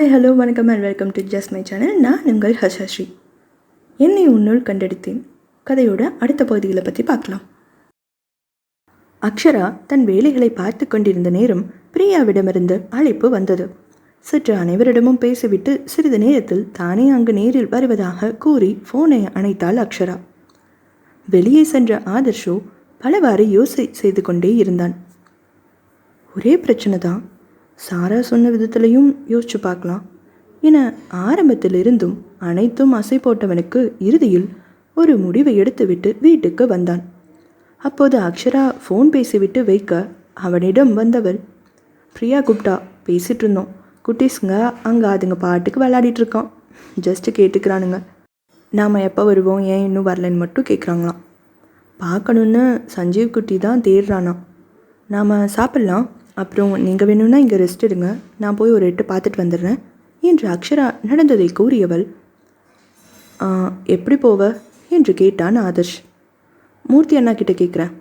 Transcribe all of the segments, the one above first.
Hi hello வணக்கம் and welcome to just my channel. நான் உங்கள் ஹர்ஷஸ்ரீ. என்னை உன்னுள் கண்டெடுத்தேன் கதையோட அடுத்த பகுதிகளை பற்றி பார்க்கலாம். அக்ஷரா தன் வேலைகளை பார்த்து கொண்டிருந்த நேரம் பிரியாவிடமிருந்து அழைப்பு வந்தது. சற்று அனைவரிடமும் பேசிவிட்டு சிறிது நேரத்தில் தானே அங்கு நேரில் வருவதாக கூறி ஃபோனை அணைத்தாள் அக்ஷரா. வெளியே சென்ற ஆதர்ஷோ பலவாறு யோசனை செய்து கொண்டே இருந்தான். ஒரே பிரச்சனை தான், சாரா சொன்ன விதத்திலையும் யோசிச்சு பார்க்கலாம் என ஆரம்பத்திலிருந்தும் அனைத்தும் அசை போட்டவனுக்கு இறுதியில் ஒரு முடிவை எடுத்துவிட்டு வீட்டுக்கு வந்தான். அப்போது அக்ஷரா ஃபோன் பேசிவிட்டு வைக்க அவனிடம் வந்தவள், பிரியா கூப்பிட்டா, பேசிகிட்டு இருந்தோம், குட்டீஸுங்க அங்கே அதுங்க பாட்டுக்கு விளையாடிட்டு இருக்கான், ஜஸ்ட்டு கேட்டுக்கிறானுங்க, நாம் எப்போ வருவோம், ஏன் இன்னும் வரலன்னு மட்டும் கேட்குறாங்களாம். பார்க்கணுன்னு சஞ்சீவ் குட்டி தான் தேடுறானா. நாம் சாப்பிட்லாம், அப்புறம் நீங்கள் வேணும்னா இங்கே ரெஸ்ட் எடுங்க, நான் போய் ஒரு எட்டு பார்த்துட்டு வந்துடுறேன் என்று அக்ஷரா நடந்ததை கூறியவள், எப்படி போவ என்று கேட்டான் ஆதர்ஷ். மூர்த்தி அண்ணா கிட்டே கேட்குறேன்.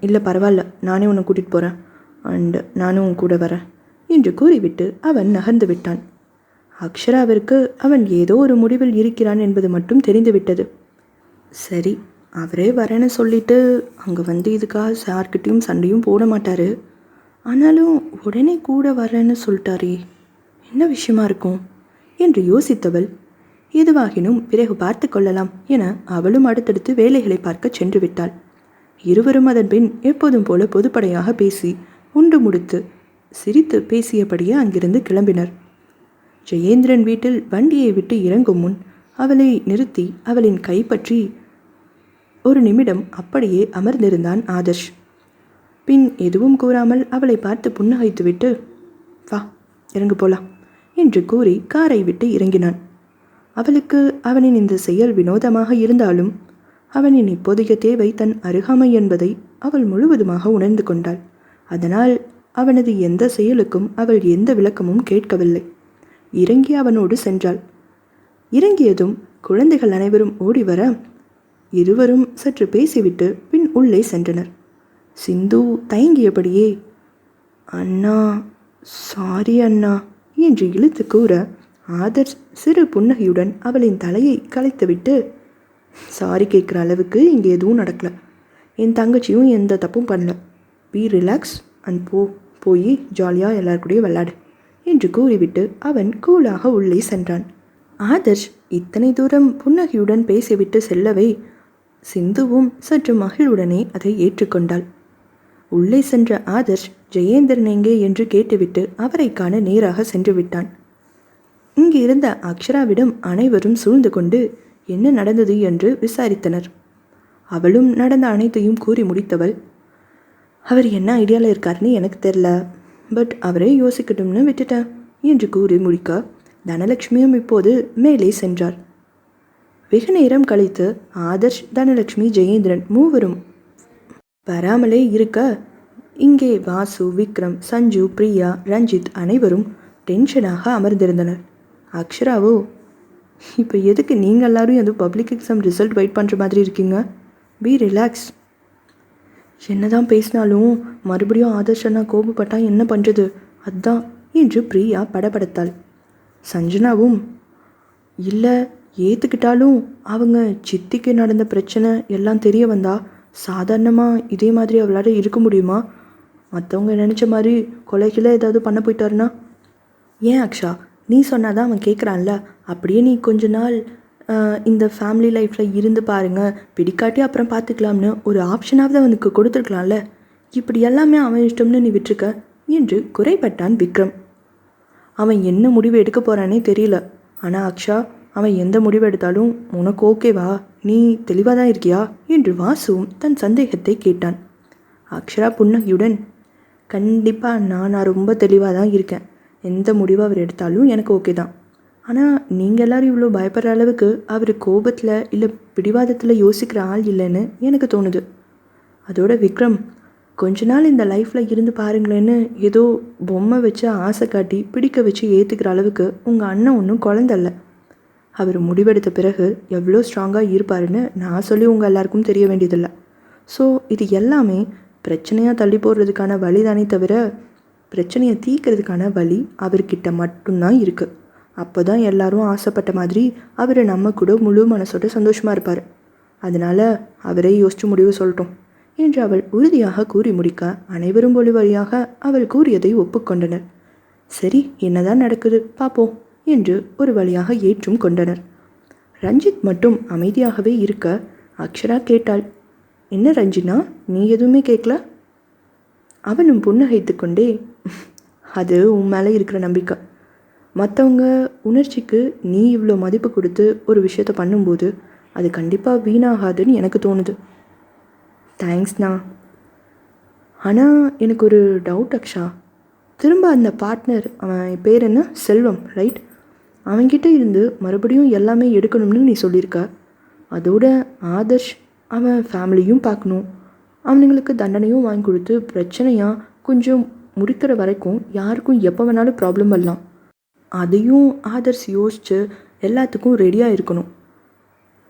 இல்லை பரவாயில்ல, நானே உன்னை கூட்டிகிட்டு போகிறேன், அண்டு நானும் உன் கூட வரேன் என்று கூறிவிட்டு அவன் நகர்ந்து விட்டான். அக்ஷராவிற்கு அவன் ஏதோ ஒரு முடிவில் இருக்கிறான் என்பது மட்டும் தெரிந்துவிட்டது. சரி, அவரே வரேன்னு சொல்லிட்டு அங்கே வந்து இதுக்காக சார்கிட்டையும் சண்டையும் போட மாட்டார், ஆனாலும் உடனே கூட வரேன்னு சொல்லிட்டாரே, என்ன விஷயமா இருக்கும் என்று யோசித்தவள், எதுவாகினும் பிறகு பார்த்து கொள்ளலாம் என அவளும் அடுத்தடுத்து வேலைகளை பார்க்க சென்று விட்டாள். இருவரும் அதன் பின் எப்போதும் போல பொதுப்படையாக பேசி உண்டு முடித்து சிரித்து பேசியபடியே அங்கிருந்து கிளம்பினர். ஜெயேந்திரன் வீட்டில் வண்டியை விட்டு இறங்கும் முன் அவளை நிறுத்தி அவளின் கைப்பற்றி ஒரு நிமிடம் அப்படியே அமர்ந்திருந்தான் ஆதர்ஷ். பின் எதுவும் கூறாமல் அவளை பார்த்து புன்னகைத்துவிட்டு, வா இறங்கு போலாம் என்று கூறி காரை விட்டு இறங்கினான். அவளுக்கு அவனின் இந்த செயல் வினோதமாக இருந்தாலும் அவனின் இப்போதைய தேவை தன் அருகாமை என்பதை அவள் முழுவதுமாக உணர்ந்து கொண்டாள். அதனால் அவனது எந்த செயலுக்கும் அவள் எந்த விளக்கமும் கேட்கவில்லை. இறங்கி அவனோடு சென்றாள். இறங்கியதும் குழந்தைகள் அனைவரும் ஓடி வர இருவரும் சற்று பேசிவிட்டு பின் உள்ளே சென்றனர். சிந்து தயங்கியபடியே, அண்ணா சாரி அண்ணா என்று இழுத்து கூற ஆதர்ஷ் சிறு புன்னகையுடன் அவளின் தலையை கலைத்துவிட்டு, சாரி கேட்குற அளவுக்கு இங்கே எதுவும் நடக்கல, என் தங்கச்சியும் எந்த தப்பும் பண்ணல, பி ரிலாக்ஸ் அண்ட் போய் ஜாலியாக எல்லாருக்கூடயும் விளையாடு என்று கூறிவிட்டு அவன் கூலாக உள்ளே சென்றான். ஆதர்ஷ் இத்தனை தூரம் புன்னகையுடன் பேசிவிட்டு செல்லவே சிந்துவும் சற்று மகிழ்வுடனே அதை ஏற்றுக்கொண்டாள். உள்ளே சென்ற ஆதர்ஷ் ஜெயேந்திரன் எங்கே என்று கேட்டுவிட்டு அவரை காண நேராக சென்று விட்டான். இங்கு இருந்த அக்ஷராவிடம் அனைவரும் சூழ்ந்து கொண்டு என்ன நடந்தது என்று விசாரித்தனர். அவளும் நடந்த அனைத்தையும் கூறி முடித்தவள், அவர் என்ன ஐடியாவில் இருக்காருன்னு எனக்கு தெரில, பட் அவரே யோசிக்கட்டும்னு விட்டுட்டேன் என்று கூறி முடிக்க தனலட்சுமியும் இப்போது மேலே சென்றார். வெகு நேரம் கழித்து ஆதர்ஷ், தனலட்சுமி, ஜெயேந்திரன் மூவரும் வராமலே இருக்க இங்கே வாசு, விக்ரம், சஞ்சு, பிரியா, ரஞ்சித் அனைவரும் டென்ஷனாக அமர்ந்திருந்தனர். அக்ஷராவோ, இப்போ எதுக்கு நீங்கள் எல்லாரும் எதுவும் பப்ளிக் எக்ஸாம் ரிசல்ட் வெயிட் பண்ணுற மாதிரி இருக்கீங்க, பி ரிலாக்ஸ். என்னதான் பேசினாலும் மறுபடியும் ஆதர்ஷனா கோபப்பட்டா என்ன பண்ணுறது, அதான் என்று பிரியா படபடத்தாள். சஞ்சனாவும், இல்லை ஏற்றுக்கிட்டாலும் அவங்க சித்திக்கு நடந்த பிரச்சனை எல்லாம் தெரிய வந்தா சாதாரணமாக இதே மாதிரி அவளால் இருக்க முடியுமா, மற்றவங்க நினச்ச மாதிரி கொலைகளை ஏதாவது பண்ண போயிட்டாருனா. ஏன் அக்ஷா, நீ சொன்னாதான் அவன் கேட்குறான்ல, அப்படியே நீ கொஞ்ச நாள் இந்த ஃபேமிலி லைஃப்பில் இருந்து பாருங்கள், பிடிக்காட்டி அப்புறம் பார்த்துக்கலாம்னு ஒரு ஆப்ஷனாவது அவனுக்கு கொடுத்துருக்கலாம்ல, இப்படி எல்லாமே அவன் இஷ்டம்னு நீ விட்டுருக்க என்று குறைபட்டான் விக்ரம். அவன் என்ன முடிவு எடுக்க போகிறானே தெரியல, ஆனால் அக்ஷா அவன் எந்த முடிவு எடுத்தாலும் உனக்கு ஓகேவா, நீ தெளிவாக தான் இருக்கியா என்று வாசுவும் தன் சந்தேகத்தை கேட்டான். அக்ஷரா புன்னகையுடன், கண்டிப்பாக நான் ரொம்ப தெளிவாக தான் இருக்கேன், எந்த முடிவு அவர் எடுத்தாலும் எனக்கு ஓகே தான், ஆனால் நீங்கள் எல்லோரும் இவ்வளோ பயப்படுற அளவுக்கு அவர் கோபத்தில் இல்லை பிடிவாதத்தில் யோசிக்கிற ஆள் இல்லைன்னு எனக்கு தோணுது. அதோட விக்ரம், கொஞ்ச நாள் இந்த லைஃப்பில் இருந்து பாருங்களேன்னு ஏதோ பொம்மை வச்சு ஆசை காட்டி பிடிக்க வச்சு ஏற்றுக்கிற அளவுக்கு உங்கள் அண்ணன் ஒன்றும் குழந்தல்ல, அவர் முடிவெடுத்த பிறகு எவ்வளோ ஸ்ட்ராங்காக இருப்பாருன்னு நான் சொல்லி உங்கள் எல்லாருக்கும் தெரிய வேண்டியதில்லை. ஸோ இது எல்லாமே பிரச்சனையாக தள்ளி போடுறதுக்கான வழிதானே தவிர பிரச்சனையை தீர்க்கறதுக்கான வழி அவர்கிட்ட மட்டும்தான் இருக்குது. அப்போ தான் எல்லாரும் ஆசைப்பட்ட மாதிரி அவர் நம்ம கூட முழு மனசோட சந்தோஷமாக இருப்பார். அதனால் அவரே யோசித்து முடிவு சொல்லட்டும் என்று அவள் உறுதியாக கூறி முடிக்க அனைவரும் ஒளி வழியாக அவள் கூறியதை ஒப்புக்கொண்டனர். சரி, என்னதான் நடக்குது பார்ப்போம் என்று ஒரு வழியாக ஏற்றும் கொண்டனர். ரஞ்சித் மட்டும் அமைதியாகவே இருக்க அக்ஷரா கேட்டாள், என்ன ரஞ்சினா, நீ எதுவுமே கேட்கல? அவனும் புன்னகைத்து கொண்டே, அது உன் மேலே இருக்கிற நம்பிக்கை. மற்றவங்க உணர்ச்சிக்கு நீ இவ்வளோ மதிப்பு கொடுத்து ஒரு விஷயத்த பண்ணும்போது அது கண்டிப்பாக வீணாகாதுன்னு எனக்கு தோணுது. தேங்க்ஸ்ண்ணா. ஆனால் எனக்கு ஒரு டவுட் அக்ஷா. திரும்ப அந்த பார்ட்னர், அவன் பேர் என்ன, செல்வம் ரைட், அவன்கிட்ட இருந்து மறுபடியும் எல்லாமே எடுக்கணும்னு நீ சொல்லியிருக்க. அதோட ஆதர்ஷ் அவன் ஃபேமிலியும் பார்க்கணும், அவனுங்களுக்கு தண்டனையும் வாங்கி கொடுத்து பிரச்சனையாக கொஞ்சம் முடிக்கிற வரைக்கும் யாருக்கும் எப்போ வேணாலும் ப்ராப்ளம் வரலாம். அதையும் ஆதர்ஷ் யோசித்து எல்லாத்துக்கும் ரெடியாக இருக்கணும்.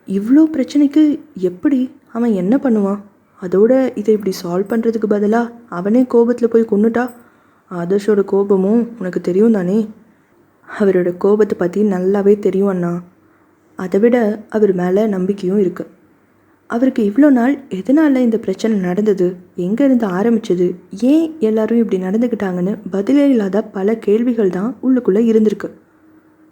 இவ்வளோ பிரச்சனைக்கு எப்படி அவன் என்ன பண்ணுவான்? அதோட இதை இப்படி சால்வ் பண்ணுறதுக்கு பதிலாக அவனே கோபத்தில் போய் கொன்னுட்டா? ஆதர்ஷோட கோபமும் உனக்கு தெரியும் தானே? அவரோட கோபத்தை பற்றி நல்லாவே தெரியும் அண்ணா. அதை விட அவர் மேலே நம்பிக்கையும் இருக்குது. அவருக்கு இவ்வளோ நாள் எதனால் இந்த பிரச்சனை நடந்தது, எங்கேருந்து ஆரம்பித்தது, ஏன் எல்லாரும் இப்படி நடந்துக்கிட்டாங்கன்னு பதிலே இல்லாத பல கேள்விகள் தான் உள்ளுக்குள்ளே இருந்திருக்கு.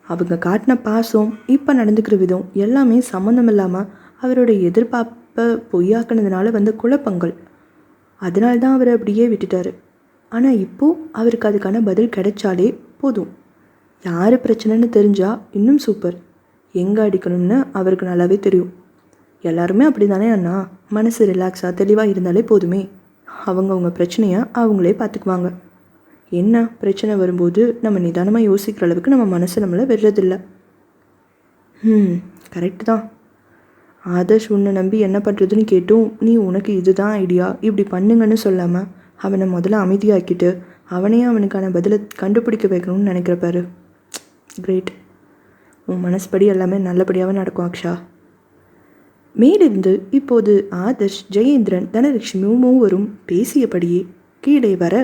அவங்க காட்டின பாசம், இப்போ நடந்துக்கிற விதம் எல்லாமே சம்மந்தம் இல்லாமல் அவரோட எதிர்பார்ப்பை பொய்யாக்குனதுனால வந்த குழப்பங்கள். அதனால்தான் அவரை அப்படியே விட்டுட்டார். ஆனால் இப்போது அவருக்கு அதுக்கான பதில் கிடைச்சாலே போதும். யார் பிரச்சனைன்னு தெரிஞ்சால் இன்னும் சூப்பர். எங்கே அடிக்கணும்னு அவருக்கு நல்லாவே தெரியும். எல்லாருமே அப்படி தானே அண்ணா, மனசு ரிலாக்ஸாக தெளிவாக இருந்தாலே போதுமே. அவங்கவுங்க பிரச்சனையை அவங்களே பார்த்துக்குவாங்க. என்ன பிரச்சனை வரும்போது நம்ம நிதானமாக யோசிக்கிற அளவுக்கு நம்ம மனசு நம்மளை விடுறதில்ல. கரெக்டு தான். ஆதர்ஷ் உன்னை நம்பி என்ன பண்ணுறதுன்னு கேட்டும் நீ உனக்கு இதுதான் ஐடியா, இப்படி பண்ணுங்கன்னு சொல்லாமல் அவனை முதல்ல அமைதியாக்கிட்டு அவனையே அவனுக்கான பதிலை கண்டுபிடிக்க வைக்கணும்னு நினைக்கிறப்பாரு. கிரேட். உன் மனசுப்படி எல்லாமே நல்லபடியாகவே நடக்கும் அக்ஷா. மேலிருந்து இப்போது ஆதர்ஷ், ஜெயேந்திரன், தனலட்சுமி மூவரும் பேசியபடியே கீழே வர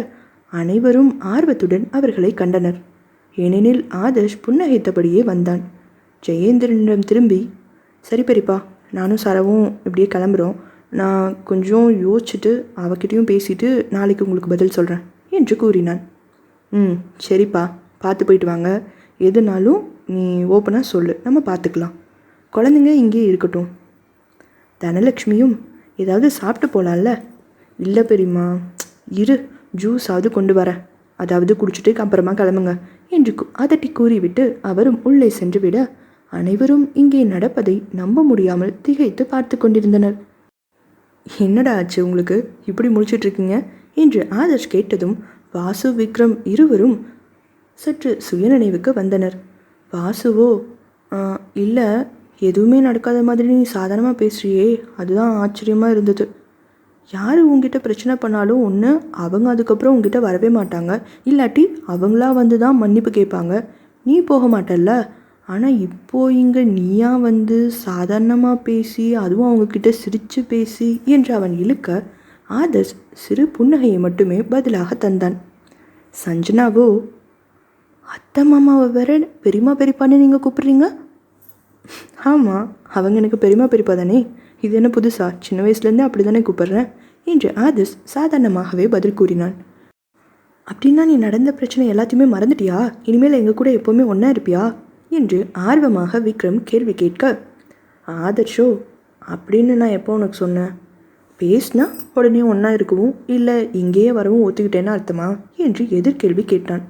அனைவரும் ஆர்வத்துடன் அவர்களை கண்டனர். ஏனெனில் ஆதர்ஷ் புன்னகைத்தபடியே வந்தான். ஜெயேந்திரனிடம் திரும்பி, சரி பெரியப்பா, நானும் சரவும் இப்படியே கிளம்புறோம். நான் கொஞ்சம் யோசிச்சுட்டு அவகிட்டையும் பேசிட்டு நாளைக்கு உங்களுக்கு பதில் சொல்கிறேன் என்று கூறினான். சரிப்பா, பார்த்து போயிட்டு வாங்க. எதுனாலும் நீ ஓப்பனாக சொல்லு, நம்ம பார்த்துக்கலாம். குழந்தைங்க இங்கே இருக்கட்டும். தனலட்சுமியும், ஏதாவது சாப்பிட்டு போகலாம்ல? இல்லை பெரியம்மா, இரு, ஜூஸாவது கொண்டு வரேன், அதாவது குடிச்சிட்டு அப்புறமா கிளம்புங்க என்று அதட்டி கூறிவிட்டு அவரும் உள்ளே சென்று விட அனைவரும் இங்கே நடப்பதை நம்ப முடியாமல் திகைத்து பார்த்து கொண்டிருந்தனர். என்னடா ஆச்சு உங்களுக்கு, இப்படி முடிச்சிட்ருக்கீங்க என்று ஆதர்ஷ் கேட்டதும் வாசு, விக்ரம் இருவரும் சற்று சுயநினைவுக்கு வந்தனர். வாசுவோ, இல்லை, எதுவுமே நடக்காத மாதிரி நீ சாதாரணமாக பேசுகிறியே, அதுதான் ஆச்சரியமாக இருந்தது. யார் உங்ககிட்ட பிரச்சனை பண்ணாலும் ஒன்று அவங்க அதுக்கப்புறம் உங்ககிட்ட வரவே மாட்டாங்க, இல்லாட்டி அவங்களா வந்து தான் மன்னிப்பு கேட்பாங்க, நீ போக மாட்டல்ல. ஆனால் இப்போது இங்கே நீயா வந்து சாதாரணமாக பேசி, அதுவும் அவங்கக்கிட்ட சிரித்து பேசி என்று அவன் இழுக்க ஆதர்ஷ் சிறு புன்னகையை மட்டுமே பதிலாக தந்தான். சஞ்சனாவோ, அத்தை மாமாவை வேற பெரியமா பெரியப்பான்னு நீங்கள் கூப்பிட்றீங்க? ஆமாம், அவங்க எனக்கு பெரியமா பெரியப்பா தானே, இது என்ன புதுசா, சின்ன வயசுலேருந்தே அப்படி தானே கூப்பிட்றேன் என்று ஆதர்ஷ் சாதாரணமாகவே பதில் கூறினான். அப்படின்னா நீ நடந்த பிரச்சனை எல்லாத்தையுமே மறந்துட்டியா? இனிமேல் எங்கள் கூட எப்போவுமே ஒன்றா இருப்பியா என்று ஆர்வமாக விக்ரம் கேள்வி கேட்க, ஆதர்ஷோ, அப்படின்னு நான் எப்போ உனக்கு சொன்னேன்? பேசினா உடனே ஒன்றா இருக்கவும் இல்லை இங்கேயே வரவும் ஒத்துக்கிட்டேன்னு அர்த்தமா என்று எதிர்கேள்வி கேட்டான்.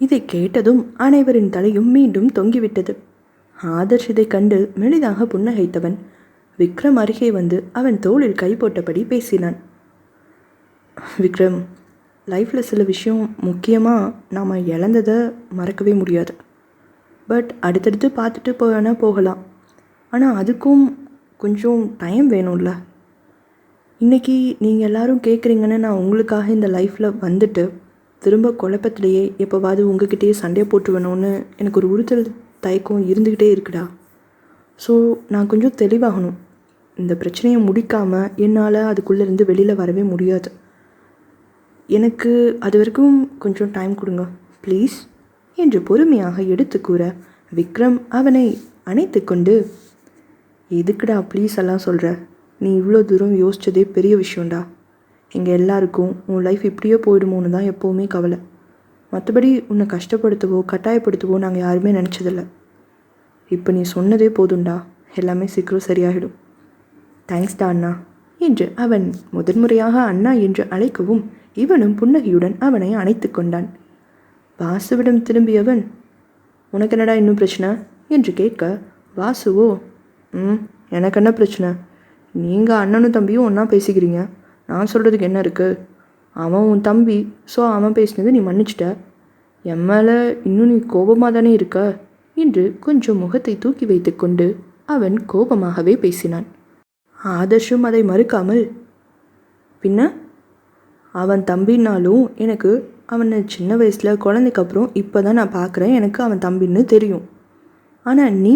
இதை கேட்டதும் அனைவரின் தலையும் மீண்டும் தொங்கிவிட்டது. ஆதர்ஷ் இதை கண்டு மெலிதாக புன்னகைத்தவன் விக்ரம் அருகே வந்து அவன் தோளில் கை போட்டபடி பேசினான். விக்ரம், லைஃப்பில் சில விஷயம் முக்கியமாக நாம் இழந்ததை மறக்கவே முடியாது. பட் அடுத்தடுத்து பார்த்துட்டு போகலாம். ஆனால் அதுக்கும் கொஞ்சம் டைம் வேணும்ல. இன்றைக்கி நீங்கள் எல்லோரும் கேட்குறீங்கன்னு நான் உங்களுக்காக இந்த லைஃப்பில் வந்துட்டு திரும்ப குழப்பத்திலேயே எப்போவாது உங்ககிட்டயே சண்டையை போட்டுவேணும்னு எனக்கு ஒரு உறுத்தல் தயக்கம் இருந்துக்கிட்டே இருக்குடா. ஸோ நான் கொஞ்சம் தெளிவாகணும். இந்த பிரச்சனையை முடிக்காமல் என்னால் அதுக்குள்ளேருந்து வெளியில் வரவே முடியாது. எனக்கு அது வரைக்கும் கொஞ்சம் டைம் கொடுங்க ப்ளீஸ் என்று பொறுமையாக எடுத்து கூற விக்ரம் அவனை அணைத்து கொண்டு, எதுக்குடா ப்ளீஸ் எல்லாம் சொல்கிற? நீ இவ்வளோ தூரம் யோசித்ததே பெரிய விஷயம்டா. எங்கள் எல்லாருக்கும் உன் லைஃப் இப்படியே போயிடுமோன்னு தான் எப்போவுமே கவலை. மற்றபடி உன்னை கஷ்டப்படுத்தவோ கட்டாயப்படுத்தவோ நாங்கள் யாருமே நினச்சதில்ல. இப்போ நீ சொன்னதே போதும்டா, எல்லாமே சீக்கிரம் சரியாகிடும். தேங்க்ஸ்டா அண்ணா என்று அவன் முதன்முறையாக அண்ணா என்று அழைக்கவும் இவனும் புன்னகையுடன் அவனை அணைத்து கொண்டான். வாசுவிடம் திரும்பியவன், உனக்கு என்னடா இன்னும் பிரச்சனை என்று கேட்க வாசுவோ, எனக்கு என்ன பிரச்சனை? நீங்கள் அண்ணனும் தம்பியும் ஒன்றா பேசிக்கிறீங்க, நான் சொல்கிறதுக்கு என்ன இருக்குது? அவன் உன் தம்பி, ஸோ அவன் பேசினது நீ மன்னிச்சிட்ட. என் மேலே இன்னும் நீ கோபமாக தானே இருக்க என்று கொஞ்சம் முகத்தை தூக்கி வைத்து கொண்டு அவன் கோபமாகவே பேசினான். ஆதர்ஷும் அதை மறுக்காமல், பின்ன அவன் தம்பின்னாலும் எனக்கு அவனை சின்ன வயசில் குழந்தைக்கு அப்புறம் இப்போ தான் நான் பார்க்குறேன், எனக்கு அவன் தம்பின்னு தெரியும். ஆனால் நீ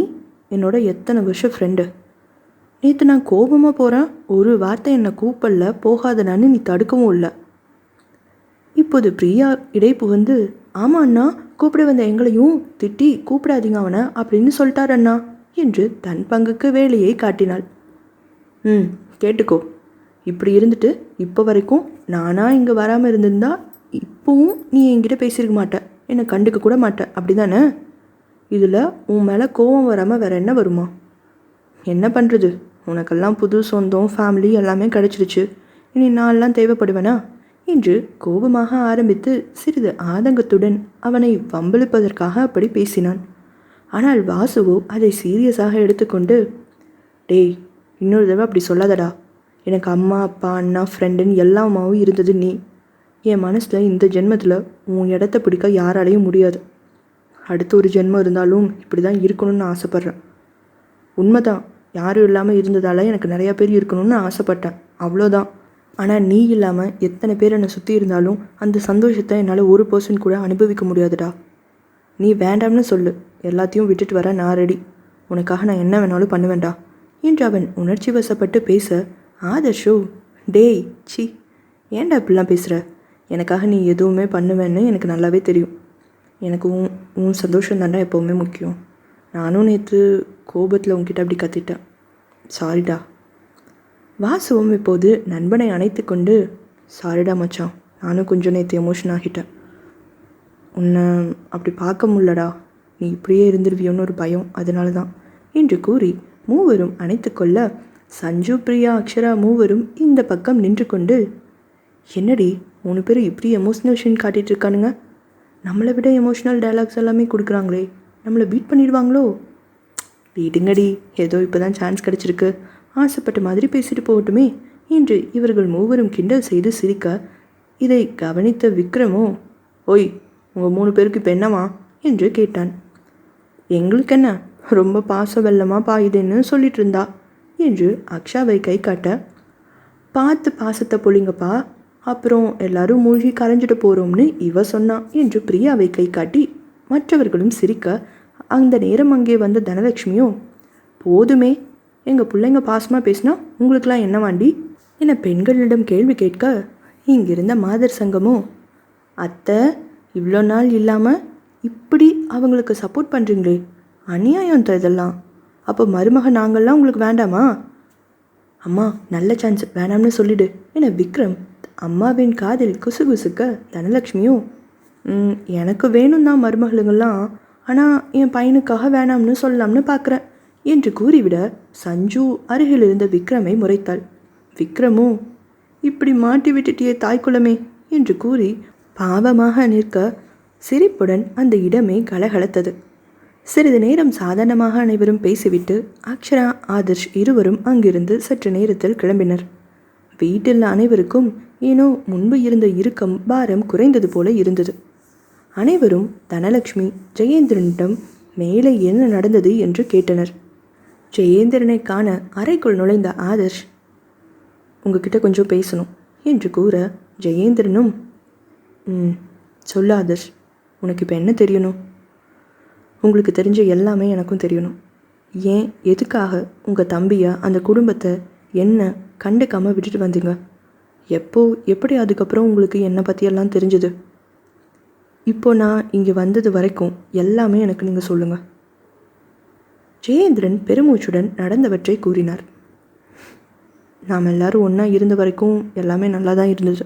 என்னோட எத்தனை வருஷம் ஃப்ரெண்டு. நேற்று நான் கோபமாக போகிறேன், ஒரு வார்த்தை என்னை கூப்பிடல, போகாதனான்னு நீ தடுக்கவும் இல்லை. இப்போது பிரியா இடை புகுந்து, ஆமாம் அண்ணா, கூப்பிட வந்த எங்களையும் திட்டி கூப்பிடாதீங்க அவனை அப்படின்னு சொல்லிட்டார் அண்ணா என்று தன் பங்குக்கு வேலையை காட்டினாள். கேட்டுக்கோ, இப்படி இருந்துட்டு இப்போ வரைக்கும் நானாக இங்கே வராமல் இருந்திருந்தா இப்போவும் நீ என்கிட்ட பேசியிருக்க மாட்ட, என்னை கண்டுக்க கூட மாட்ட, அப்படி தானே? இதில் உன் மேலே கோபம் வராமல் வேற என்ன வருமா? என்ன பண்ணுறது, உனக்கெல்லாம் புது சொந்தம் ஃபேமிலி எல்லாமே கிடச்சிருச்சு, இனி நான்லாம் தேவைப்படுவேனா என்று கோபமாக ஆரம்பித்து சிறிது ஆதங்கத்துடன் அவனை வம்பிழுப்பதற்காக அப்படி பேசினான். ஆனால் வாசுவோ அதை சீரியஸாக எடுத்துக்கொண்டு, டேய், இன்னொரு தடவை அப்படி சொல்லாதடா. எனக்கு அம்மா அப்பா அண்ணா ஃப்ரெண்டுன்னு எல்லாமாவும் இருந்தது நீ. என் மனசில் இந்த ஜென்மத்தில் உன் இடத்த பிடிக்க யாராலையும் முடியாது. அடுத்த ஒரு ஜென்மம் இருந்தாலும் இப்படி தான் இருக்கணும்னு ஆசைப்பட்றேன். உண்மைதான், யாரும் இல்லாமல் இருந்ததால் எனக்கு நிறையா பேர் இருக்கணும்னு ஆசைப்பட்டேன், அவ்வளோதான். ஆனால் நீ இல்லாமல் எத்தனை பேர் என்னை சுற்றி இருந்தாலும் அந்த சந்தோஷத்தை என்னால் ஒரு பர்சன் கூட அனுபவிக்க முடியாதுடா. நீ வேண்டாம்னு சொல்லு, எல்லாத்தையும் விட்டுட்டு வர நான் ரெடி. உனக்காக நான் என்ன வேணாலும் பண்ணுவேன்டா என்று அவன் உணர்ச்சி வசப்பட்டு பேச, ஆதர்ஷோ, டேய் சி, ஏன்டா இப்படிலாம் பேசுகிற? எனக்காக நீ எதுவுமே பண்ணுவேன்னு எனக்கு நல்லாவே தெரியும். எனக்கு உன் சந்தோஷம் தாண்டா எப்போவுமே முக்கியம். நானும் நேற்று கோபத்தில் உன்கிட்ட அப்படி கத்திட்டேன், சாரிடா. வாசுவும் இப்போது நண்பனை அணைத்து கொண்டு, சாரிடா மச்சான், நானும் கொஞ்சம் நேற்று எமோஷன் ஆகிட்டேன். உன்னை அப்படி பார்க்க முடியலடா, நீ இப்படியே இருந்துருவியோன்னு ஒரு பயம், அதனால தான் என்று கூறி மூவரும் அணைத்து கொள்ள, சஞ்சு பிரியா அக்ஷரா மூவரும் இந்த பக்கம் நின்று கொண்டு, என்னடி 3 பேர் இப்படி எமோஷ்னல் சீன் காட்டிகிட்டு இருக்கானுங்க, நம்மளை விட எமோஷ்னல் டைலாக்ஸ் எல்லாமே கொடுக்குறாங்களே, நம்மளை பீட் பண்ணிடுவாங்களோ? விடுங்கடி, ஏதோ இப்போ தான் சான்ஸ் கிடச்சிருக்கு, ஆசைப்பட்ட மாதிரி பேசிட்டு போகட்டுமே என்று இவர்கள் மூவரும் கிண்டல் செய்து சிரிக்க, இதை கவனித்த விக்ரமோ, ஓய், உங்கள் 3 பேருக்கு இப்போ என்னவா என்று கேட்டான். எங்களுக்கு என்ன, ரொம்ப பாசம் வெள்ளமாக பாயுதுன்னு சொல்லிட்டு இருந்தா என்று அக்ஷாவை கை காட்ட, பார்த்து பாசத்தை பொழிங்கப்பா, அப்புறம் எல்லாரும் மூழ்கி கரைஞ்சிட்டு போகிறோம்னு இவ சொன்னான் என்று பிரியாவை கை காட்டி மற்றவர்களும் சிரிக்க, அந்த நேரம் அங்கே வந்த தனலட்சுமியும், போதுமே, எங்கள் பிள்ளைங்க பாசமாக பேசினா உங்களுக்கெல்லாம் என்ன வாண்டி என பெண்களிடம் கேள்வி கேட்க, இங்கிருந்த மாதர் சங்கமோ, அத்தை இவ்வளோ நாள் இல்லாமல் இப்படி அவங்களுக்கு சப்போர்ட் பண்ணுறீங்களே, அநியாயம் தான் இதெல்லாம். அப்போ மருமக நாங்கள்லாம் உங்களுக்கு வேண்டாமா? அம்மா நல்ல சான்ஸ், வேணாம்னு சொல்லிடு என விக்ரம் அம்மாவின் காதில் குசுகுசுக்க, தனலட்சுமியும், எனக்கு வேணும் தான் மருமகளுங்கள்லாம், ஆனால் என் பையனுக்காக வேணாம்னு சொல்லலாம்னு பார்க்குறேன் என்று கூறிவிட, சஞ்சு அருகில் இருந்த விக்ரமை முறைத்தாள். விக்ரமும், இப்படி மாட்டி விட்டுட்டியே தாய்க்குளமே என்று கூறி பாவமாக நிற்க, சிரிப்புடன் அந்த இடமே கலகலத்தது. சிறிது நேரம் சாதாரணமாக அனைவரும் பேசிவிட்டு அக்ஷரா ஆதர்ஷ் இருவரும் அங்கிருந்து சற்று நேரத்தில் கிளம்பினர். வீட்டில் அனைவருக்கும் ஏனோ முன்பு இருந்த இறுக்கம் பாரம் குறைந்தது போல இருந்தது. அனைவரும் தனலட்சுமி ஜெயேந்திரனிடம் மேலே என்ன நடந்தது என்று கேட்டனர். ஜெயேந்திரனை காண அறைக்குள் நுழைந்த ஆதர்ஷ், உங்ககிட்ட கொஞ்சம் பேசணும் என்று கூற, ஜெயேந்திரனும், சொல்லு ஆதர்ஷ், உனக்கு இப்போ என்ன தெரியணும்? உங்களுக்கு தெரிஞ்ச எல்லாமே எனக்கும் தெரியணும். ஏன் எதுக்காக உங்கள் தம்பியை அந்த குடும்பத்தை என்ன கண்டுக்காமல் விட்டுட்டு வந்தீங்க? எப்போ எப்படி அதுக்கப்புறம் உங்களுக்கு என்னை பற்றியெல்லாம் தெரிஞ்சுது? இப்போ நான் இங்கே வந்தது வரைக்கும் எல்லாமே எனக்கு நீங்கள் சொல்லுங்கள். ஜெயேந்திரன் பெருமூச்சுடன் நடந்தவற்றை கூறினார். நாம் எல்லாரும் ஒன்றா இருந்த வரைக்கும் எல்லாமே நல்லா தான் இருந்தது.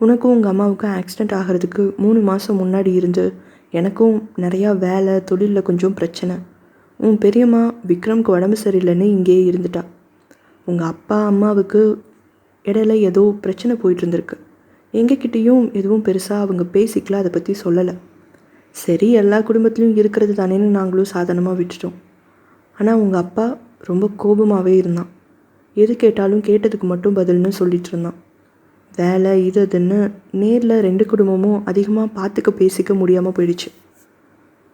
உனக்கும் உங்கள் அம்மாவுக்கும் ஆக்சிடெண்ட் ஆகிறதுக்கு 3 மாதம் முன்னாடி இருந்து எனக்கும் நிறையா வேலை தொழிலில் கொஞ்சம் பிரச்சனை. உன் பெரியம்மா விக்ரம்க்கு உடம்பு சரியில்லைன்னு இங்கேயே இருந்துட்டா. உங்கள் அப்பா அம்மாவுக்கு இடையில ஏதோ பிரச்சனை போயிட்டு இருந்திருக்கு. எங்ககிட்டேயும் எதுவும் பெருசாக அவங்க பேசிக்கல, அதை பற்றி சொல்லலை. சரி, எல்லா குடும்பத்துலேயும் இருக்கிறது தானேன்னு நாங்களும் சாதாரணமாக விட்டுட்டோம். ஆனால் உங்கள் அப்பா ரொம்ப கோபமாகவே இருந்தான். எது கேட்டாலும் கேட்டதுக்கு மட்டும் பதில்னு சொல்லிட்டு இருந்தான். வேலை இது அதுன்னு நேரில் 2 குடும்பமும் அதிகமாக பார்த்துக்க பேசிக்க முடியாமல் போயிடுச்சு.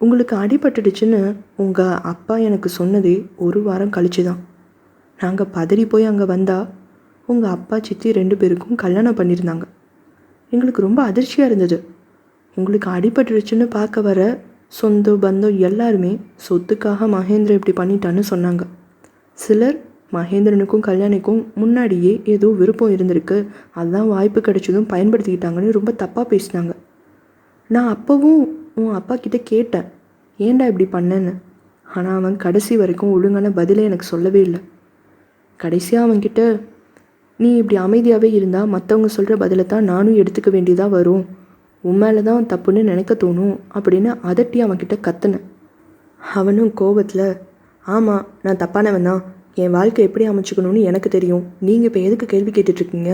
உங்களுக்கு அடிபட்டுடுச்சுன்னு உங்கள் அப்பா எனக்கு சொன்னதே 1 வாரம் கழிச்சு தான். நாங்கள் பதறி போய் அங்கே வந்தால் உங்கள் அப்பா சித்தி 2 பேருக்கும் கல்யாணம் பண்ணியிருந்தாங்க. எங்களுக்கு ரொம்ப அதிர்ச்சியாக இருந்தது. உங்களுக்கு அடிபட்டுடுச்சுன்னு பார்க்க வர சொந்த பந்தம் எல்லாருமே சொத்துக்காக மகேந்திரன் இப்படி பண்ணிட்டான்னு சொன்னாங்க. சிலர் மகேந்திரனுக்கும் கல்யாணிக்கும் முன்னாடியே ஏதோ விருப்பம் இருந்திருக்கு, அதுதான் வாய்ப்பு கிடைச்சதும் பயன்படுத்திக்கிட்டாங்கன்னு ரொம்ப தப்பாக பேசினாங்க. நான் அப்போவும் உன் அப்பா கிட்டே கேட்டேன், ஏன்டா இப்படி பண்ணேன்னு. ஆனால் அவன் கடைசி வரைக்கும் ஒழுங்கான பதிலே எனக்கு சொல்லவே இல்லை. கடைசியாக அவன்கிட்ட, நீ இப்படி அமைதியாகவே இருந்தால் மற்றவங்க சொல்கிற பதிலை தான் நானும் எடுத்துக்க வேண்டியதாக வரும், உன் மேலே தான் தப்புன்னு நினைக்க தோணும் அப்படின்னு அதட்டி அவன்கிட்ட கத்துனேன். அவனும் கோபத்தில், ஆமாம் நான் தப்பானவன் தான், என் வாழ்க்கை எப்படி அமைச்சுக்கணும்னு எனக்கு தெரியும், நீங்கள் இப்போ எதுக்கு கேள்வி கேட்டுட்ருக்கீங்க?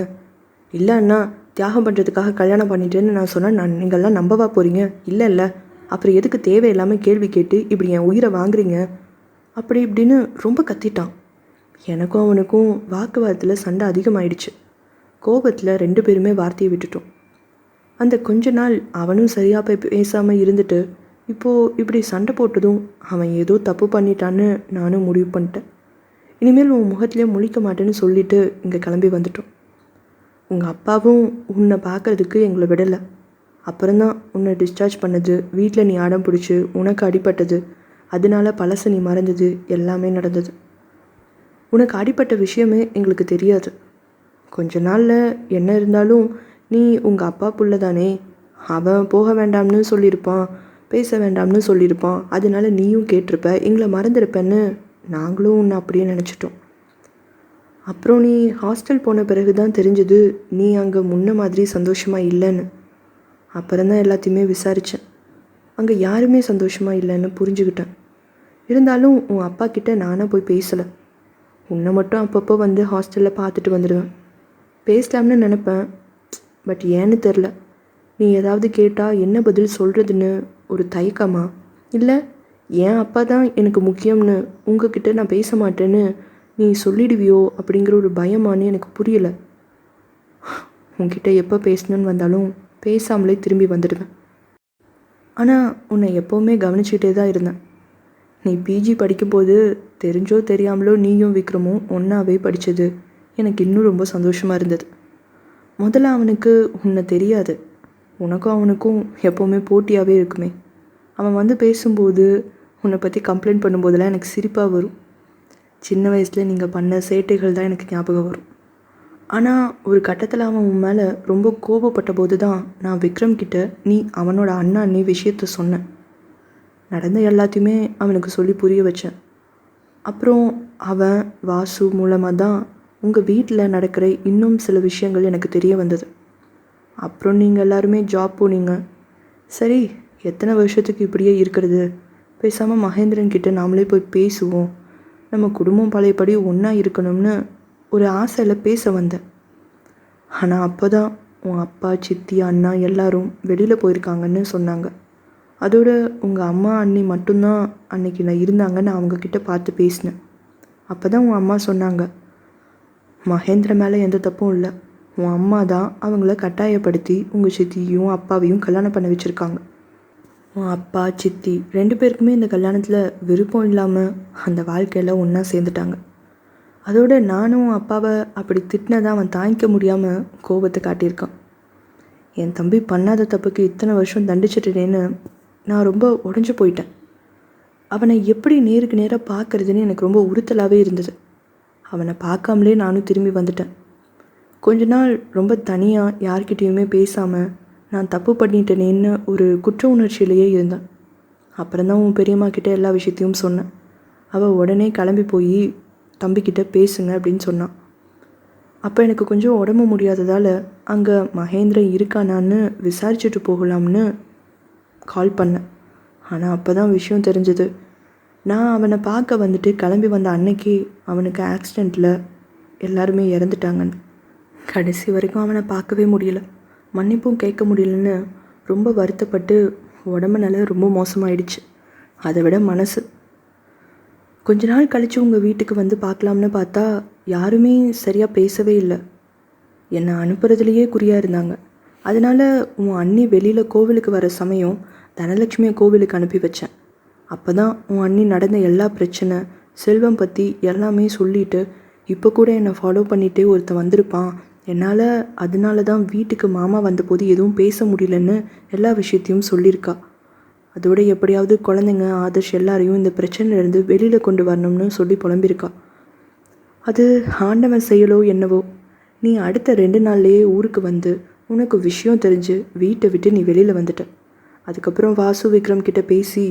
இல்லை அண்ணா, தியாகம் பண்ணுறதுக்காக கல்யாணம் பண்ணிட்டேன்னு நான் சொன்னால் நீங்கள்லாம் நம்பவா போகிறீங்க? இல்லை இல்லை, அப்புறம் எதுக்கு தேவையில்லாமல் கேள்வி கேட்டு இப்படி என் உயிரை வாங்குறீங்க அப்படி இப்படின்னு ரொம்ப கத்திட்டான். எனக்கும் அவனுக்கும் வாக்குவாதத்தில் சண்டை அதிகமாயிடுச்சு. கோபத்தில் 2 பேருமே வார்த்தையை விட்டுட்டோம். அந்த கொஞ்ச நாள் அவனும் சரியாக போய் பேசாமல் இருந்துட்டு இப்போது இப்படி சண்டை போட்டதும் அவன் ஏதோ தப்பு பண்ணிட்டான்னு நானும் முடிவு பண்ணிட்டேன். இனிமேல் உன் முகத்திலே முழிக்க மாட்டேன்னு சொல்லிவிட்டு இங்கே கிளம்பி வந்துட்டோம். உங்கள் அப்பாவும் உன்னை பார்க்குறதுக்கு எங்களை விடலை. அப்புறம்தான் உன்னை டிஸ்சார்ஜ் பண்ணது, வீட்டில் நீ அடம் பிடிச்சி உனக்கு அடிபட்டது, அதனால பழசை நீ மறந்தது எல்லாமே நடந்தது. உனக்கு அடிப்பட்ட விஷயமே எங்களுக்கு தெரியாது. கொஞ்ச நாளில் என்ன இருந்தாலும் நீ உங்கள் அப்பா புள்ள தானே, அவன் போக வேண்டாம்னு சொல்லியிருப்பான், பேச வேண்டாம்னு சொல்லியிருப்பான், அதனால நீயும் கேட்டிருப்ப, எங்களை மறந்துருப்பேன்னு நாங்களும் உன்னை அப்படியே நினச்சிட்டோம். அப்புறம் நீ ஹாஸ்டல் போன பிறகு தான் தெரிஞ்சது நீ அங்கே முன்ன மாதிரி சந்தோஷமாக இல்லைன்னு. அப்புறம்தான் எல்லாத்தையுமே விசாரித்தேன். அங்கே யாருமே சந்தோஷமாக இல்லைன்னு புரிஞ்சுக்கிட்டேன். இருந்தாலும் உன் அப்பா கிட்டே நானாக போய் பேசலை. உன்னை மட்டும் அப்பப்போ வந்து ஹாஸ்டலில் பார்த்துட்டு வந்துடுவேன். பேசலாம்னு நினப்பேன், பட் ஏன்னு தெரில. நீ ஏதாவது கேட்டால் என்ன பதில் சொல்கிறதுன்னு ஒரு தயக்கமா, இல்லை என் அப்பா தான் எனக்கு முக்கியம்னு உங்ககிட்ட நான் பேச மாட்டேன்னு நீ சொல்லிடுவியோ அப்படிங்கிற ஒரு பயமானு எனக்கு புரியலை. உன்கிட்ட எப்போ பேசணுன்னு வந்தாலும் பேசாமலே திரும்பி வந்துடுவேன். ஆனால் உன்னை எப்போவுமே கவனிச்சுக்கிட்டே தான் இருந்தேன். நீ பிஜி படிக்கும்போது தெரிஞ்சோ தெரியாமலோ நீயும் விக்ரமும் ஒன்றாவே படித்தது எனக்கு இன்னும் ரொம்ப சந்தோஷமாக இருந்தது. முதல்ல அவனுக்கு உன்னை தெரியாது, உனக்கும் அவனுக்கும் எப்போவுமே போட்டியாகவே இருக்குமே. அவன் வந்து பேசும்போது உன்னை பற்றி கம்ப்ளைண்ட் பண்ணும்போதெல்லாம் எனக்கு சிரிப்பாக வரும். சின்ன வயசில் நீங்கள் பண்ண சேட்டைகள் தான் எனக்கு ஞாபகம் வரும். ஆனால் ஒரு கட்டத்தில் அவன் உன் மேலே ரொம்ப கோபப்பட்ட போது தான் நான் விக்ரம் கிட்ட நீ அவனோட அண்ணி விஷயத்த சொன்னேன். நடந்த எல்லாத்தையுமே அவனுக்கு சொல்லி புரிய வச்சேன். அப்புறம் அவன் வாசு மூலமாக தான் உங்கள் வீட்டில் நடக்கிற இன்னும் சில விஷயங்கள் எனக்கு தெரிய வந்தது. அப்புறம் நீங்கள் எல்லாருமே ஜாப் போனீங்க. சரி, எத்தனை வருஷத்துக்கு இப்படியே இருக்கிறது, பேசாமல் மகேந்திரன் கிட்ட நாமளே போய் பேசுவோம், நம்ம குடும்பம் பழையபடி ஒன்றா இருக்கணும்னு ஒரு ஆசையில் பேச வந்தேன். ஆனால் அப்போ தான் உன் அப்பா சித்தி அண்ணா எல்லாரும் வெளியில் போயிருக்காங்கன்னு சொன்னாங்க. அதோட உங்கள் அம்மா அண்ணி மட்டும்தான் அன்னைக்கு நான் இருந்தாங்கன்னு அவங்கக்கிட்ட பார்த்து பேசினேன். அப்போ தான் உன் அம்மா சொன்னாங்க, மகேந்திர மேலே எந்த தப்பும் இல்லை, உன் அம்மா தான் அவங்கள கட்டாயப்படுத்தி உங்கள் சித்தியும் அப்பாவையும் கல்யாணம் பண்ண வச்சுருக்காங்க. உன் அப்பா சித்தி 2 பேருக்குமே இந்த கல்யாணத்தில் விருப்பம் இல்லாமல் அந்த வாழ்க்கையில் ஒன்றா சேர்ந்துட்டாங்க. அதோட நானும் அப்பாவை அப்படி திட்டினதான் அவன் தாங்கிக்க முடியாமல் கோபத்தை காட்டியிருக்கான். என் தம்பி பண்ணாத தப்புக்கு இத்தனை வருஷம் தண்டிச்சிட்டேன்னு நான் ரொம்ப உடஞ்சி போயிட்டேன். அவனை எப்படி நேருக்கு நேராக பார்க்குறதுன்னு எனக்கு ரொம்ப உறுத்தலாகவே இருந்தது. அவனை பார்க்காமலே நானும் திரும்பி வந்துட்டேன். கொஞ்ச நாள் ரொம்ப தனியாக யார்கிட்டேயுமே பேசாமல் நான் தப்பு பண்ணிட்டேனேன்னு ஒரு குற்ற உணர்ச்சியிலேயே இருந்தேன். அப்புறம்தான் உன் பெரியம்மா கிட்ட எல்லா விஷயத்தையும் சொன்னேன். அவள் உடனே கிளம்பி போய் தம்பிக்கிட்ட பேசுங்க அப்படின்னு சொன்னான். அப்போ எனக்கு கொஞ்சம் உடம்பு முடியாததால் அங்கே மகேந்திரன் இருக்கானான்னு விசாரிச்சுட்டு போகலாம்னு கால் பண்ணேன். ஆனால் அப்போ தான் விஷயம் தெரிஞ்சது. நான் அவனை பார்க்க வந்துட்டு கிளம்பி வந்த அன்னைக்கு அவனுக்கு ஆக்சிடெண்ட்டில் எல்லாருமே இறந்துட்டாங்கன்னு. கடைசி வரைக்கும் அவனை பார்க்கவே முடியல, மன்னிப்பும் கேட்க முடியலன்னு ரொம்ப வருத்தப்பட்டு உடம்பு நிலை ரொம்ப மோசமாயிடுச்சு. அதை விட மனசு. கொஞ்ச நாள் கழித்து உங்கள் வீட்டுக்கு வந்து பார்க்கலாம்னு பார்த்தா யாருமே சரியாக பேசவே இல்லை. என்னை அனுப்புறதுலேயே குறியாக இருந்தாங்க. அதனால் உன் அண்ணி வெளியில் கோவிலுக்கு வர சமயம் தனலட்சுமியை கோவிலுக்கு அனுப்பி வச்சேன். அப்போ தான் உன் அண்ணி நடந்த எல்லா பிரச்சனை செல்வம் பற்றி எல்லாமே சொல்லிவிட்டு இப்போ கூட என்னை ஃபாலோ பண்ணிகிட்டே ஒருத்தன் வந்திருப்பான், என்னால் அதனால தான் வீட்டுக்கு மாமா வந்தபோது எதுவும் பேச முடியலன்னு எல்லா விஷயத்தையும் சொல்லியிருக்கா. அதோட எப்படியாவது குழந்தைங்க ஆதர்ஷ் எல்லாரையும் இந்த பிரச்சனையிலேருந்து வெளியில் கொண்டு வரணும்னு சொல்லி புலம்பியிருக்கா. அது ஆண்டவன் செயலோ என்னவோ, நீ அடுத்த 2 நாள்லேயே ஊருக்கு வந்து உனக்கு விஷயம் தெரிஞ்சு வீட்டை விட்டு நீ வெளியில் வந்துட்ட. அதுக்கப்புறம் வாசு விக்ரம் கிட்ட பேசி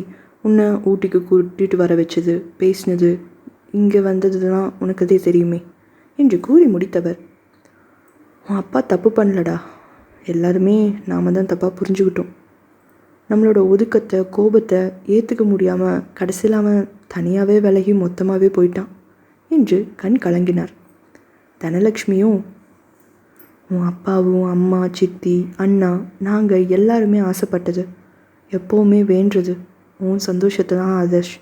உன்னை ஊட்டிக்கு கூட்டிகிட்டு வர வச்சது, பேசினது, இங்கே வந்தது தான் உனக்கு அதே தெரியுமே என்று கூறி முடித்தவர், உன் அப்பா தப்பு பண்ணலடா, எல்லாருமே நாம் தான் தப்பாக புரிஞ்சுக்கிட்டோம். நம்மளோட ஒதுக்கத்தை கோபத்தை ஏற்றுக்க முடியாமல் கடைசியில் அவன் தனியாகவே விலகி மொத்தமாகவே போயிட்டான் என்று கண் கலங்கினார். தனலட்சுமியும், உன் அப்பாவும் அம்மா சித்தி அண்ணா நாங்கள் எல்லாருமே ஆசைப்பட்டது, எப்போவுமே வேண்டது உன் சந்தோஷத்தை தான் ஆதர்ஷ்.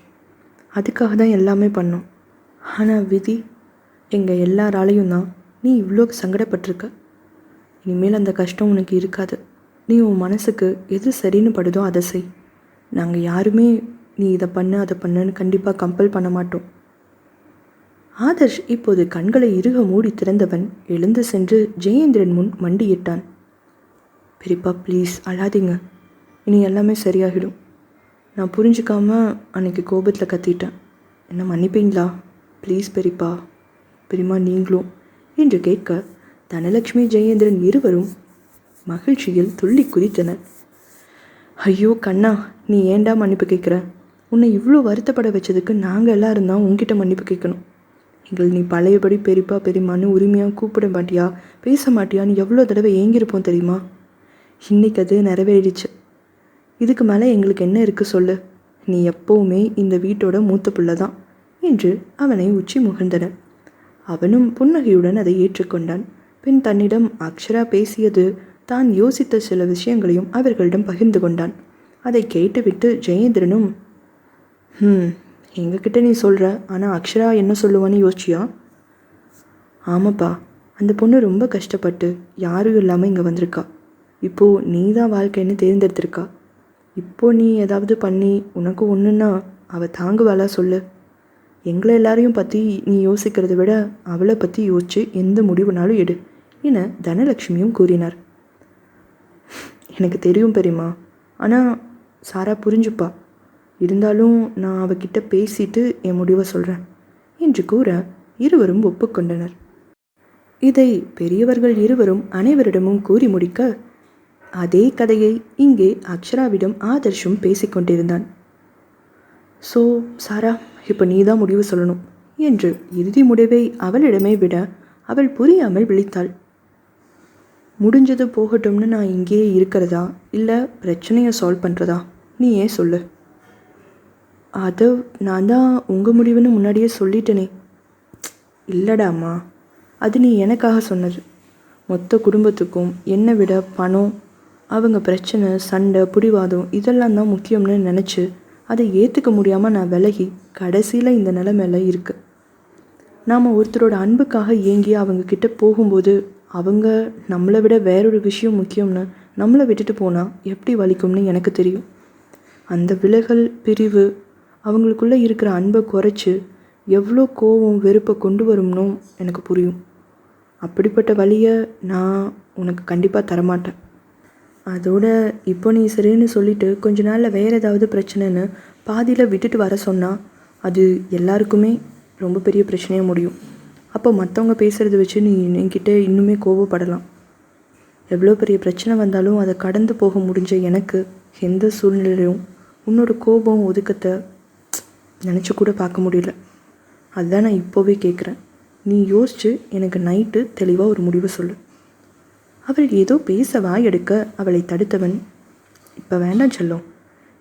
அதுக்காக தான் எல்லாமே பண்ணோம். ஆனால் விதி எங்கள் எல்லாராலையும் தான் நீ இவ்வளோ சங்கடப்பட்டிருக்க. இனிமேல் அந்த கஷ்டம் உனக்கு இருக்காது. நீ உன் மனசுக்கு எது சரின்னு படுதோ அதை செய். நாங்கள் யாருமே நீ இதை பண்ணு அதை பண்ணுன்னு கண்டிப்பாக கம்பல் பண்ண மாட்டோம். ஆதர்ஷ் இப்போது கண்களை இறுக மூடி திறந்தவன் எழுந்து சென்று ஜெயேந்திரன் முன் மண்டியிட்டான். பெரியப்பா ப்ளீஸ் அழாதீங்க, இனி எல்லாமே சரியாகிடும். நான் புரிஞ்சுக்காம அன்னைக்கு கோபத்தில் கத்திட்டேன், என்ன மன்னிப்பீங்களா ப்ளீஸ் பெரியப்பா, பெரியம்மா நீங்களும் என்று கேட்க தனலட்சுமி ஜெயேந்திரன் இருவரும் மகிழ்ச்சியில் துள்ளி குதித்தனர். ஐயோ கண்ணா, நீ ஏண்டா மன்னிப்பு கேட்குற? உன்னை இவ்வளோ வருத்தப்பட வச்சதுக்கு நாங்கள் எல்லாரும் தான் உங்ககிட்ட மன்னிப்பு கேட்கணும். எங்கள் நீ பழையபடி பெரியப்பா பெரியம்மான்னு உரிமையாக கூப்பிட மாட்டியா, பேச மாட்டியான்னு எவ்வளோ தடவை ஏங்கியிருப்போம் தெரியுமா? இன்னைக்கு அது நிறைவேறிடுச்சு. இதுக்கு மேலே எங்களுக்கு என்ன இருக்குது சொல்லு? நீ எப்போவுமே இந்த வீட்டோட மூத்த பிள்ளை தான் என்று அவனை உச்சி முகழ்ந்தனர். அவனும் புன்னகையுடன் அதை ஏற்றுக்கொண்டான். பின் தன்னிடம் அக்ஷரா பேசியது, தான் யோசித்த சில விஷயங்களையும் அவர்களிடம் பகிர்ந்து கொண்டான். அதை கேட்டுவிட்டு ஜெயேந்திரனும், எங்ககிட்ட நீ சொல்கிற, ஆனால் அக்ஷரா என்ன சொல்லுவான்னு யோசிச்சியா? ஆமாப்பா, அந்த பொண்ணு ரொம்ப கஷ்டப்பட்டு யாரும் இல்லாமல் இங்கே வந்திருக்கா. இப்போது நீ தான் வாழ்க்கைன்னு தேர்ந்தெடுத்திருக்கா. இப்போது நீ ஏதாவது பண்ணி உனக்கு ஒன்றுன்னா அவள் தாங்குவாளா சொல்லு? எங்களை எல்லாரையும் பற்றி நீ யோசிக்கிறத விட அவளை பற்றி யோசிச்சு எந்த முடிவுனாலும் எடு என தனலட்சுமியும் கூறினார். எனக்கு தெரியும் பெரியம்மா, ஆனால் சாரா புரிஞ்சுப்பா. இருந்தாலும் நான் அவகிட்ட பேசிட்டு என் முடிவை சொல்கிறேன் என்று கூற இருவரும் ஒப்புக்கொண்டனர். இதை பெரியவர்கள் இருவரும் அனைவரிடமும் கூறி முடிக்க அதே கதையை இங்கே அக்ஷராவிடம் ஆதர்ஷும் பேசிக்கொண்டிருந்தான். ஸோ சாரா, இப்போ நீ தான் முடிவு சொல்லணும் என்று இறுதி முடிவை அவளிடமே விட அவள் புரியாமல் விழித்தாள். முடிஞ்சது போகட்டும்னு நான் இங்கேயே இருக்கிறதா இல்லை பிரச்சனையை சால்வ் பண்ணுறதா, நீ ஏன் சொல்லு. அதை நான் தான் உங்கள் முடிவுன்னு முன்னாடியே சொல்லிட்டேனே. இல்லடாம்மா, அது நீ எனக்காக சொன்னது. மொத்த குடும்பத்துக்கும் என்னை விட பணம், அவங்க பிரச்சனை, சண்டை, பிடிவாதம் இதெல்லாம் தான் முக்கியம்னு நினச்சி அதை ஏற்றுக்க முடியாமல் நான் விலகி கடைசியில் இந்த நிலைமையில இருக்கு. நாம் ஒருத்தரோட அன்புக்காக ஏங்கி அவங்கக்கிட்ட போகும்போது அவங்க நம்மளை விட வேறொரு விஷயம் முக்கியம்னு நம்மளை விட்டுட்டு போனால் எப்படி வலிக்கும்னு எனக்கு தெரியும். அந்த விலகல், பிரிவு அவங்களுக்குள்ளே இருக்கிற அன்பை குறைச்சி எவ்வளோ கோவம் வெறுப்பை கொண்டு வரும்னு எனக்கு புரியும். அப்படிப்பட்ட வழியை நான் உனக்கு கண்டிப்பாக தரமாட்டேன். அதோட இப்போ நீ சரின்னு சொல்லிவிட்டு கொஞ்ச நாளில் வேறு ஏதாவது பிரச்சனைன்னு பாதியில் விட்டுட்டு வர சொன்னால் அது எல்லாருக்குமே ரொம்ப பெரிய பிரச்சனையாக முடியும். அப்போ மற்றவங்க பேசுகிறத வச்சு நீ என்கிட்ட இன்னுமே கோவப்படலாம். எவ்வளோ பெரிய பிரச்சனை வந்தாலும் அதை கடந்து போக முடிஞ்ச எனக்கு எந்த சூழ்நிலையும் உன்னோட கோபம் ஒதுக்கத்தை நினச்சி கூட பார்க்க முடியல. அதுதான் நான் இப்போவே கேட்குறேன். நீ யோசித்து எனக்கு நைட்டு தெளிவாக ஒரு முடிவை சொல்லு. அவள் ஏதோ பேச வாயெடுக்க அவளை தடுத்தவன், இப்போ வேண்டாம் செல்லம்,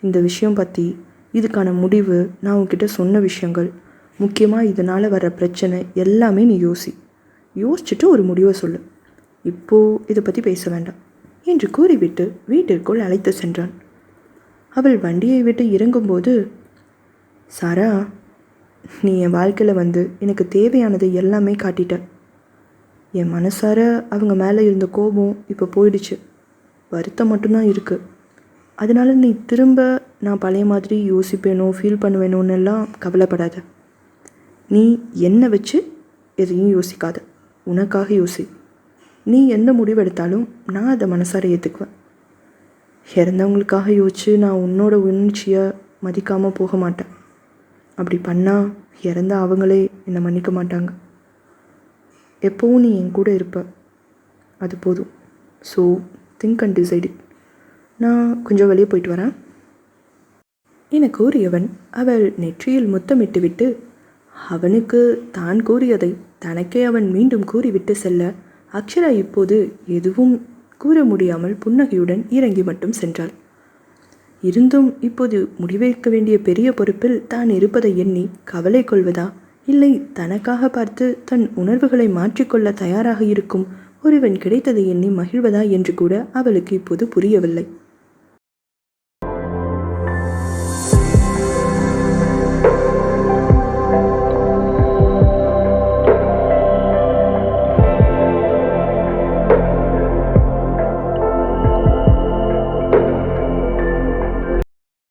இந்த விஷயம் பற்றி, இதுக்கான முடிவு, நான் உன்கிட்ட சொன்ன விஷயங்கள், முக்கியமாக இதனால் வர பிரச்சனை எல்லாமே நீ யோசிச்சுட்டு ஒரு முடிவை சொல்லு. இப்போது இதை பற்றி பேச வேண்டாம் என்று கூறிவிட்டு வீட்டிற்குள் அழைத்து சென்றான். அவள் வண்டியை விட்டு இறங்கும்போது, சாரா, நீ என் வாழ்க்கையில் வந்து எனக்கு தேவையானது எல்லாமே காட்டிட்ட. என் மனசார அவங்க மேலே இருந்த கோபம் இப்போ போயிடுச்சு. வருத்தம் மட்டும்தான் இருக்குது. அதனால் நீ திரும்ப நான் பழைய மாதிரி யோசிப்பேனோ ஃபீல் பண்ணுவேனோன்னு எல்லாம் கவலைப்படாத. நீ என்னை வச்சு எதையும் யோசிக்காத, உனக்காக யோசி. நீ எந்த முடிவெடுத்தாலும் நான் அதை மனசார ஏற்றுக்குவேன். இறந்தவங்களுக்காக யோசித்து நான் உன்னோட உணர்ச்சியை மதிக்காமல் போக மாட்டேன். அப்படி பண்ணால் இறந்த அவங்களே என்னை மன்னிக்க மாட்டாங்க. எப்போவும் நீ என் கூட இருப்ப, அது போதும். So think and decide it. நான் கொஞ்சம் வெளியே போயிட்டு வரேன் என கூறியவன் அவள் நெற்றியில் முத்தமிட்டு விட்டு அவனுக்கு தான் கூறியதை தனக்கே அவன் மீண்டும் கூறிவிட்டு செல்ல அக்ஷரா இப்போது எதுவும் கூற முடியாமல் புன்னகையுடன் இறங்கி மட்டும் சென்றாள். இருந்தும் இப்போது முடிவெடுக்க வேண்டிய பெரிய பொறுப்பில் தான் இருப்பதை எண்ணி கவலை கொள்வதா, இல்லை தனக்காக பார்த்து தன் உணர்வுகளை மாற்றிக்கொள்ள தயாராக இருக்கும் ஒருவன் கிடைத்ததை எண்ணி மகிழ்வதா என்று கூட அவளுக்கு இப்போது புரியவில்லை.